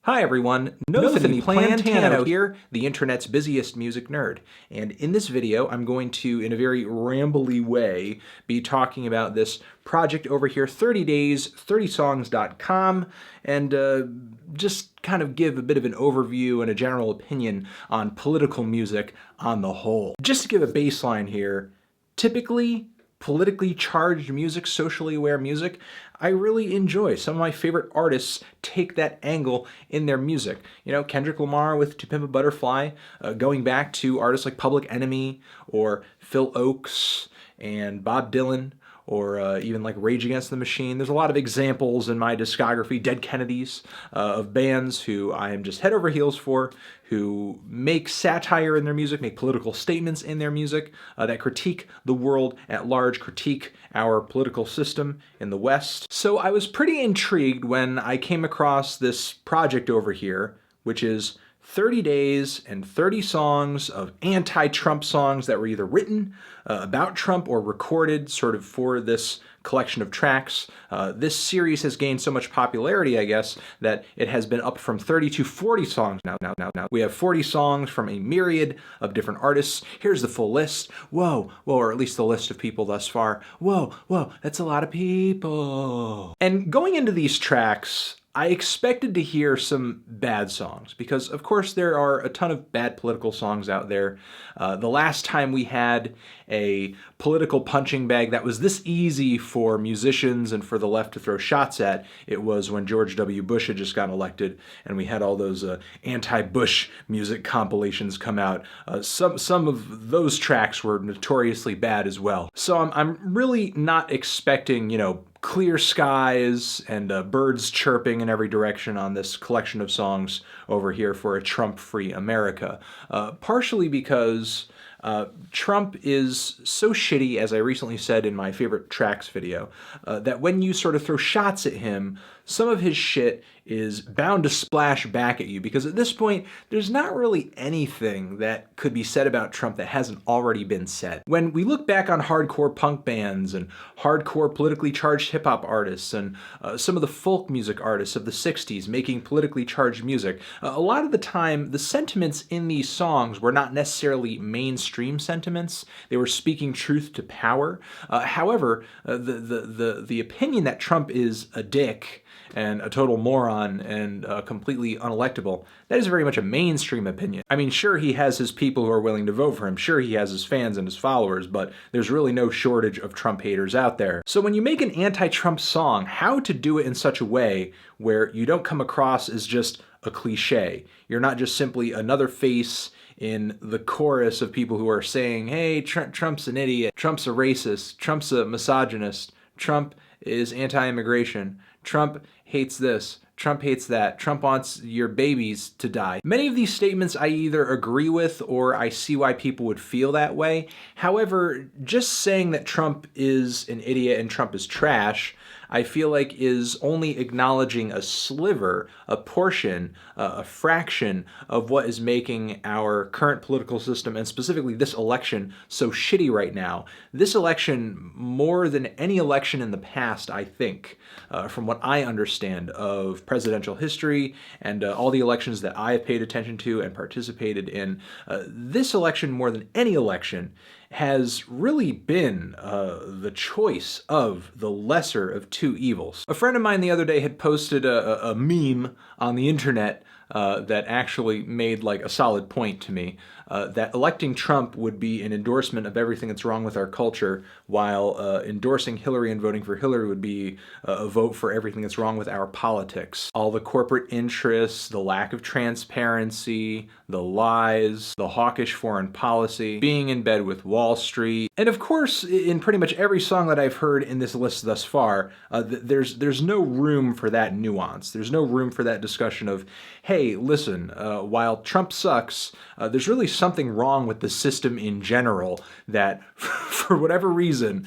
Hi everyone, Nothony Plantano here, the internet's busiest music nerd. And in this video, I'm going to, in a very rambly way, be talking about this project over here, 30days30songs.com, and just kind of give a bit of an overview and a general opinion on political music on the whole. Just to give a baseline here, typically, politically charged music, socially aware music, I really enjoy. Some of my favorite artists take that angle in their music. You know, Kendrick Lamar with To Pimp a Butterfly, going back to artists like Public Enemy or Phil Ochs and Bob Dylan, or even like Rage Against the Machine. There's a lot of examples in my discography, Dead Kennedys, of bands who I am just head over heels for, who make satire in their music, make political statements in their music, that critique the world at large, critique our political system in the West. So I was pretty intrigued when I came across this project over here, which is 30 days and 30 songs of anti-Trump songs that were either written about Trump or recorded sort of for this collection of tracks. This series has gained so much popularity, I guess, that it has been up from 30 to 40 songs now. We have 40 songs from a myriad of different artists. Here's the full list. Whoa, or at least the list of people thus far. Whoa, that's a lot of people. And going into these tracks, I expected to hear some bad songs because, of course, there are a ton of bad political songs out there. The last time we had a political punching bag that was this easy for musicians and for the left to throw shots at, it was when George W. Bush had just gotten elected and we had all those anti-Bush music compilations come out. Some of those tracks were notoriously bad as well. So I'm really not expecting, you know, clear skies and birds chirping in every direction on this collection of songs over here for a Trump-free America. Partially because Trump is so shitty, as I recently said in my favorite tracks video, that when you sort of throw shots at him, some of his shit is bound to splash back at you, because at this point, there's not really anything that could be said about Trump that hasn't already been said. When we look back on hardcore punk bands and hardcore politically charged hip-hop artists and some of the folk music artists of the 60s making politically charged music, a lot of the time, the sentiments in these songs were not necessarily mainstream sentiments. They were speaking truth to power. However, the opinion that Trump is a dick and a total moron and completely unelectable, that is very much a mainstream opinion. I mean, sure, he has his people who are willing to vote for him, sure, he has his fans and his followers, but there's really no shortage of Trump haters out there. So when you make an anti-Trump song, how to do it in such a way where you don't come across as just a cliche. You're not just simply another face in the chorus of people who are saying, hey, Trump's an idiot, Trump's a racist, Trump's a misogynist, Trump is anti-immigration, Trump hates this, Trump hates that, Trump wants your babies to die. Many of these statements I either agree with or I see why people would feel that way. However, just saying that Trump is an idiot and Trump is trash, I feel like is only acknowledging a sliver, a portion, a fraction of what is making our current political system, and specifically this election, so shitty right now. This election, more than any election in the past, I think, from what I understand of presidential history and all the elections that I have paid attention to and participated in, this election, more than any election, has really been the choice of the lesser of two evils. A friend of mine the other day had posted a meme on the internet that actually made like a solid point to me, that electing Trump would be an endorsement of everything that's wrong with our culture, while endorsing Hillary and voting for Hillary would be a vote for everything that's wrong with our politics. All the corporate interests, the lack of transparency, the lies, the hawkish foreign policy, being in bed with Wall Street. And of course, in pretty much every song that I've heard in this list thus far, there's no room for that nuance. There's no room for that discussion of, hey, listen, while Trump sucks, there's really something wrong with the system in general that, for whatever reason,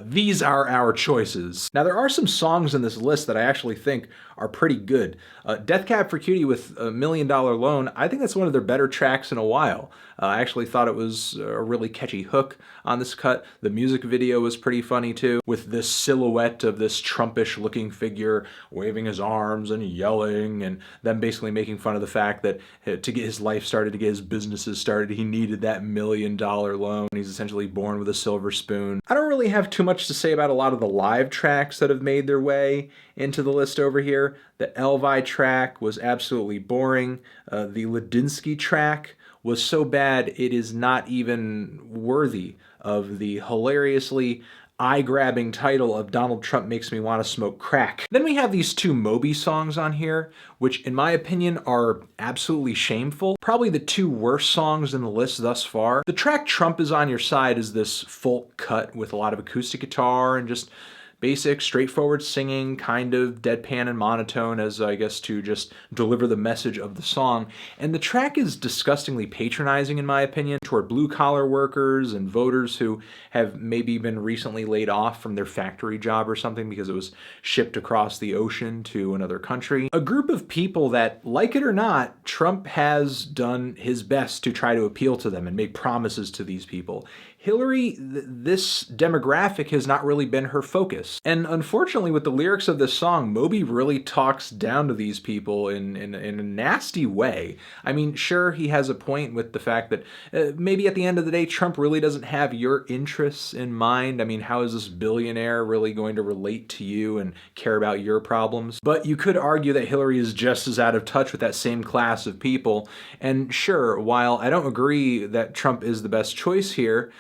these are our choices. Now, there are some songs in this list that I actually think are pretty good. Death Cab for Cutie with $1 Million Loan, I think that's one of their better tracks in a while. I actually thought it was a really catchy hook on this cut. The music video was pretty funny too, with this silhouette of this Trumpish looking figure waving his arms and yelling, and them basically making fun of the fact that to get his life started, to get his businesses started, he needed that $1 Million loan. He's essentially born with a silver spoon. I don't really have too much to say about a lot of the live tracks that have made their way into the list over here. The Elvi track was absolutely boring. The Ladinsky track was so bad it is not even worthy of the hilariously eye-grabbing title of Donald Trump Makes Me Want to Smoke Crack. Then we have these two Moby songs on here, which in my opinion are absolutely shameful. Probably the two worst songs in the list thus far. The track Trump Is on Your Side is this folk cut with a lot of acoustic guitar and just basic, straightforward singing, kind of deadpan and monotone as, I guess, to just deliver the message of the song. And the track is disgustingly patronizing, in my opinion, toward blue-collar workers and voters who have maybe been recently laid off from their factory job or something because it was shipped across the ocean to another country. A group of people that, like it or not, Trump has done his best to try to appeal to them and make promises to these people. Hillary, this demographic has not really been her focus. And unfortunately, with the lyrics of this song, Moby really talks down to these people in a nasty way. I mean, sure, he has a point with the fact that maybe at the end of the day, Trump really doesn't have your interests in mind. I mean, how is this billionaire really going to relate to you and care about your problems? But you could argue that Hillary is just as out of touch with that same class of people. And sure, while I don't agree that Trump is the best choice here,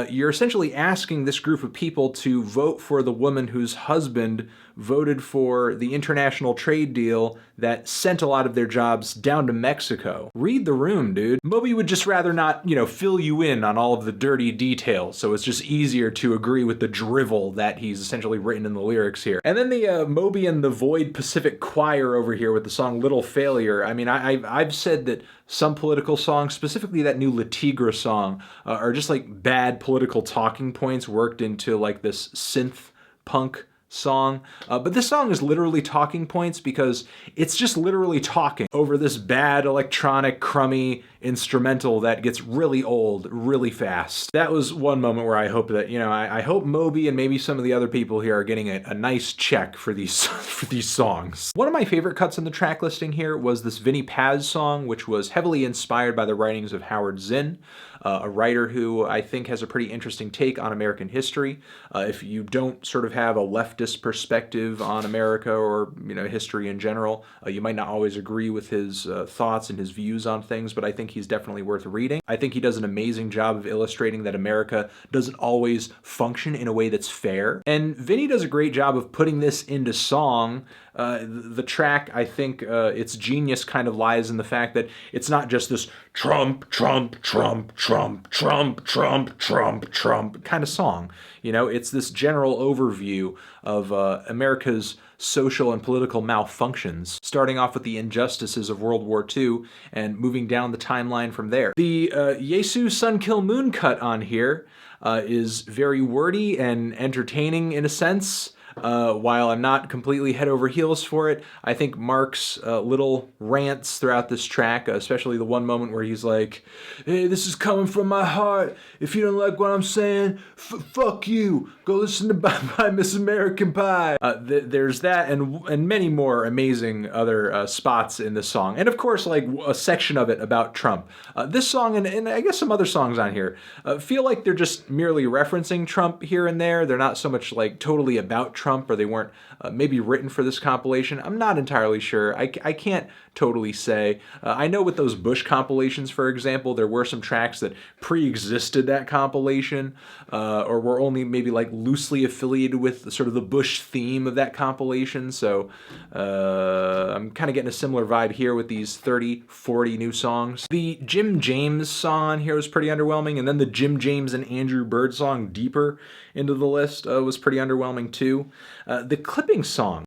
you're essentially asking this group of people to vote for the woman whose husband voted for the international trade deal that sent a lot of their jobs down to Mexico. Read the room, dude. Moby would just rather not, fill you in on all of the dirty details, so it's just easier to agree with the drivel that he's essentially written in the lyrics here. And then the Moby and the Void Pacific Choir over here with the song Little Failure. I mean, I've said that some political songs, specifically that new Le Tigre song, are just like bad political talking points worked into like this synth punk song. But this song is literally talking points because it's just literally talking over this bad electronic crummy instrumental that gets really old really fast. That was one moment where I hope that, I hope Moby and maybe some of the other people here are getting a nice check for these for these songs. One of my favorite cuts in the track listing here was this Vinnie Paz song, which was heavily inspired by the writings of Howard Zinn, a writer who I think has a pretty interesting take on American history. If you don't sort of have a leftist perspective on America or history in general, you might not always agree with his thoughts and his views on things, but I think he's definitely worth reading. I think he does an amazing job of illustrating that America doesn't always function in a way that's fair. And Vinnie does a great job of putting this into song. The track, I think its genius kind of lies in the fact that it's not just this Trump, Trump, Trump, Trump, Trump, Trump, Trump, Trump kind of song. It's this general overview of America's social and political malfunctions, starting off with the injustices of World War II and moving down the timeline from there. The Yesu Sun Kill Moon cut on here is very wordy and entertaining in a sense. While I'm not completely head over heels for it, I think Mark's little rants throughout this track, especially the one moment where he's like, "Hey, this is coming from my heart. If you don't like what I'm saying, fuck you. Go listen to Bye Bye Miss American Pie." There's that and many more amazing other spots in this song. And of course, like a section of it about Trump. This song and I guess some other songs on here feel like they're just merely referencing Trump here and there. They're not so much like totally about Trump, or they weren't maybe written for this compilation. I'm not entirely sure. I can't totally say. I know with those Bush compilations, for example, there were some tracks that pre-existed that compilation, or were only maybe like loosely affiliated with sort of the Bush theme of that compilation. So I'm kind of getting a similar vibe here with these 30, 40 new songs. The Jim James song on here was pretty underwhelming, and then the Jim James and Andrew Bird song, Deeper, into the list was pretty underwhelming too. The Clipping song,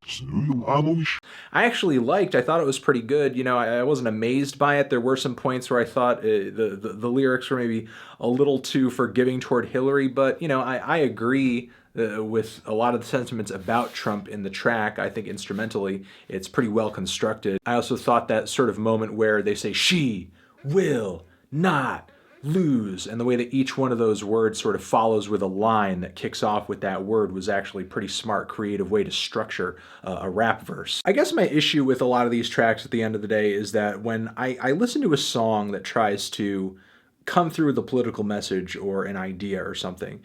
I actually liked. I thought it was pretty good. I wasn't amazed by it. There were some points where I thought the lyrics were maybe a little too forgiving toward Hillary, but I agree with a lot of the sentiments about Trump in the track. I think instrumentally, it's pretty well constructed. I also thought that sort of moment where they say, "She will not lose," and the way that each one of those words sort of follows with a line that kicks off with that word was actually a pretty smart, creative way to structure a rap verse. I guess my issue with a lot of these tracks at the end of the day is that when I listen to a song that tries to come through with a political message or an idea or something,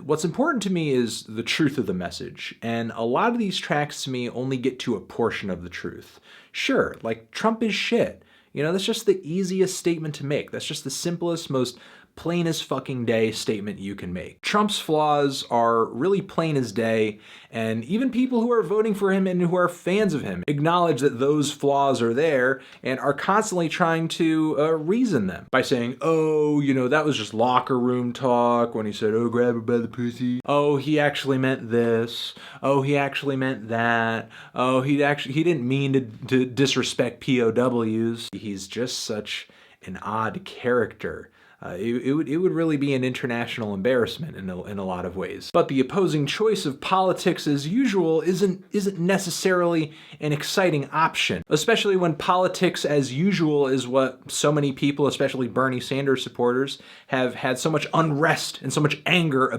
what's important to me is the truth of the message. And a lot of these tracks to me only get to a portion of the truth. Sure, like Trump is shit. You know, that's just the easiest statement to make. That's just the simplest, most plain as fucking day statement you can make. Trump's flaws are really plain as day, and even people who are voting for him and who are fans of him acknowledge that those flaws are there and are constantly trying to reason them by saying, "Oh, you know, that was just locker room talk when he said, 'Oh, grab her by the pussy.' Oh, he actually meant this. Oh, he actually meant that. Oh, he didn't mean to disrespect POWs. He's just such an odd character." It would really be an international embarrassment in a lot of ways. But the opposing choice of politics as usual isn't necessarily an exciting option, especially when politics as usual is what so many people, especially Bernie Sanders supporters, have had so much unrest and so much anger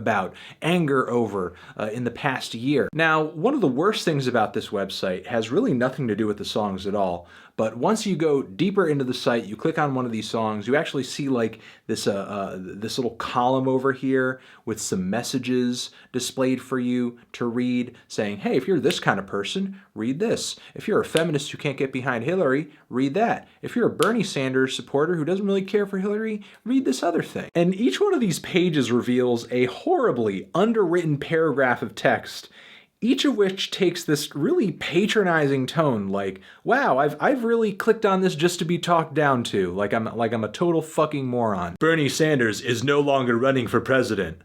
over in the past year. Now, one of the worst things about this website has really nothing to do with the songs at all. But once you go deeper into the site, you click on one of these songs, you actually see like this little column over here with some messages displayed for you to read saying, "Hey, if you're this kind of person, read this. If you're a feminist who can't get behind Hillary, read that. If you're a Bernie Sanders supporter who doesn't really care for Hillary, read this other thing." And each one of these pages reveals a horribly underwritten paragraph of text, each of which takes this really patronizing tone, like, "Wow, I've really clicked on this just to be talked down to, like I'm a total fucking moron. Bernie Sanders is no longer running for president."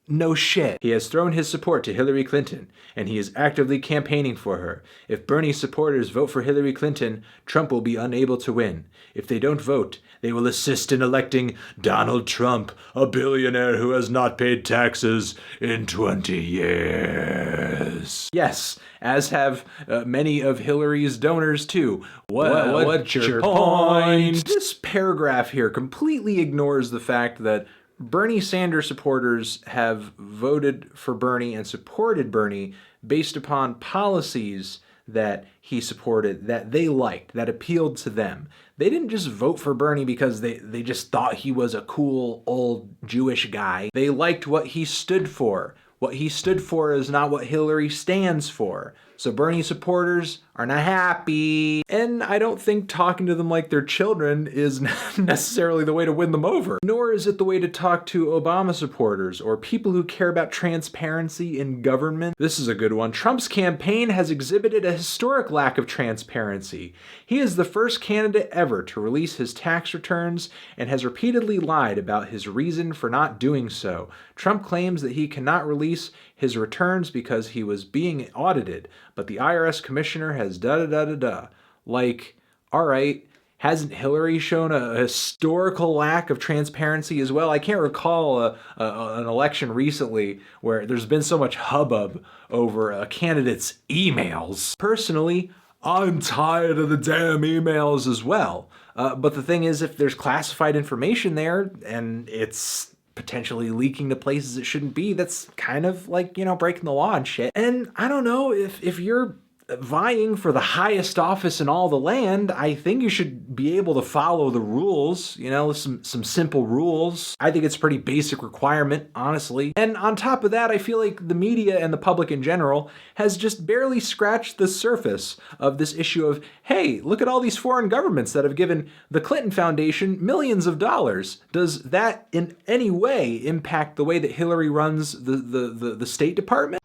No shit. He has thrown his support to Hillary Clinton, and he is actively campaigning for her. If Bernie supporters vote for Hillary Clinton, Trump will be unable to win. If they don't vote, they will assist in electing Donald Trump, a billionaire who has not paid taxes in 20 years. Yes, as have many of Hillary's donors too. What's your point? This paragraph here completely ignores the fact that Bernie Sanders supporters have voted for Bernie and supported Bernie based upon policies that he supported, that they liked, that appealed to them. They didn't just vote for Bernie because they just thought he was a cool old Jewish guy. They liked what he stood for. What he stood for is not what Hillary stands for. So Bernie supporters are not happy. And I don't think talking to them like they're children is necessarily the way to win them over. Nor is it the way to talk to Obama supporters or people who care about transparency in government. This is a good one. Trump's campaign has exhibited a historic lack of transparency. He is the first candidate ever to release his tax returns and has repeatedly lied about his reason for not doing so. Trump claims that he cannot release his returns because he was being audited, but the IRS commissioner has da-da-da-da-da. Like, all right, hasn't Hillary shown a historical lack of transparency as well? I can't recall an election recently where there's been so much hubbub over a candidate's emails. Personally, I'm tired of the damn emails as well. But the thing is, if there's classified information there and it's potentially leaking to places it shouldn't be, that's kind of like, you know, breaking the law and shit. And I don't know, if you're vying for the highest office in all the land, I think you should be able to follow the rules, you know, some simple rules. I think it's a pretty basic requirement, honestly. And on top of that, I feel like the media and the public in general has just barely scratched the surface of this issue of, hey, look at all these foreign governments that have given the Clinton Foundation millions of dollars. Does that in any way impact the way that Hillary runs the State Department?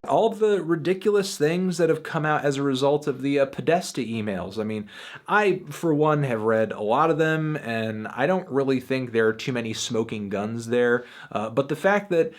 All of the ridiculous things that have come out as a result of the Podesta emails. I mean, I, for one, have read a lot of them, and I don't really think there are too many smoking guns there. But the fact that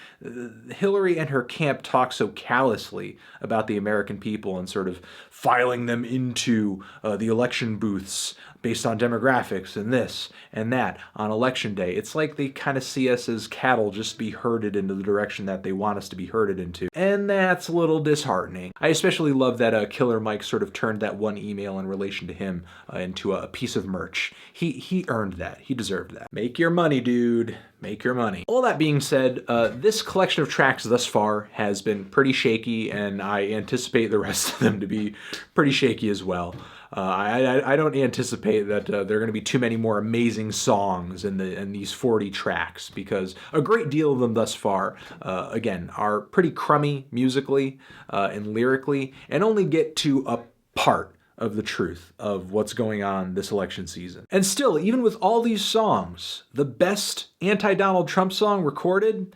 Hillary and her camp talk so callously about the American people and sort of filing them into the election booths based on demographics and this and that on election day. It's like they kind of see us as cattle just be herded into the direction that they want us to be herded into. And that's a little disheartening. I especially love that Killer Mike sort of turned that one email in relation to him into a piece of merch. He earned that. He deserved that. Make your money, dude. Make your money. All that being said, this collection of tracks thus far has been pretty shaky, and I anticipate the rest of them to be pretty shaky as well. I don't anticipate that there are going to be too many more amazing songs in these 40 tracks, because a great deal of them thus far, again, are pretty crummy musically and lyrically, and only get to a part of the truth of what's going on this election season. And still, even with all these songs, the best anti-Donald Trump song recorded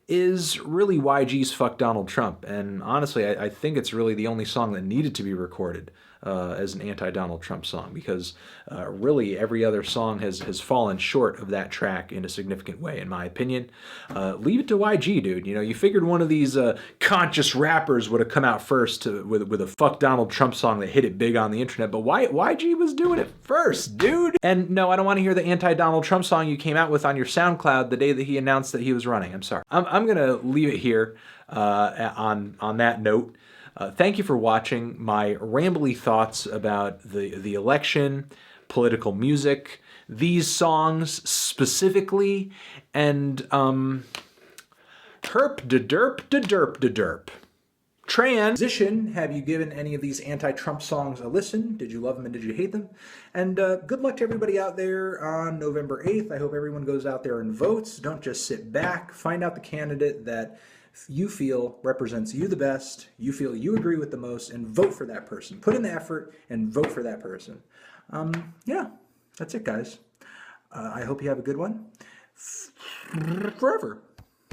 is really YG's Fuck Donald Trump. And honestly, I think it's really the only song that needed to be recorded as an anti-Donald Trump song, because really every other song has fallen short of that track in a significant way, in my opinion. Leave it to YG, dude. You know, you figured one of these conscious rappers would have come out first with a Fuck Donald Trump song that hit it big on the internet, but YG was doing it first, dude. And no, I don't want to hear the anti-Donald Trump song you came out with on your SoundCloud the day that he announced that he was running. I'm sorry. I'm gonna leave it here on that note. Thank you for watching my rambly thoughts about the election, political music, these songs specifically, and herp de derp de derp de derp. Transition, have you given any of these anti-Trump songs a listen? Did you love them and did you hate them? And good luck to everybody out there on November 8th. I hope everyone goes out there and votes. Don't just sit back. Find out the candidate that you feel represents you the best, you feel you agree with the most, and vote for that person. Put in the effort and vote for that person. Yeah, that's it, guys. I hope you have a good one. Forever.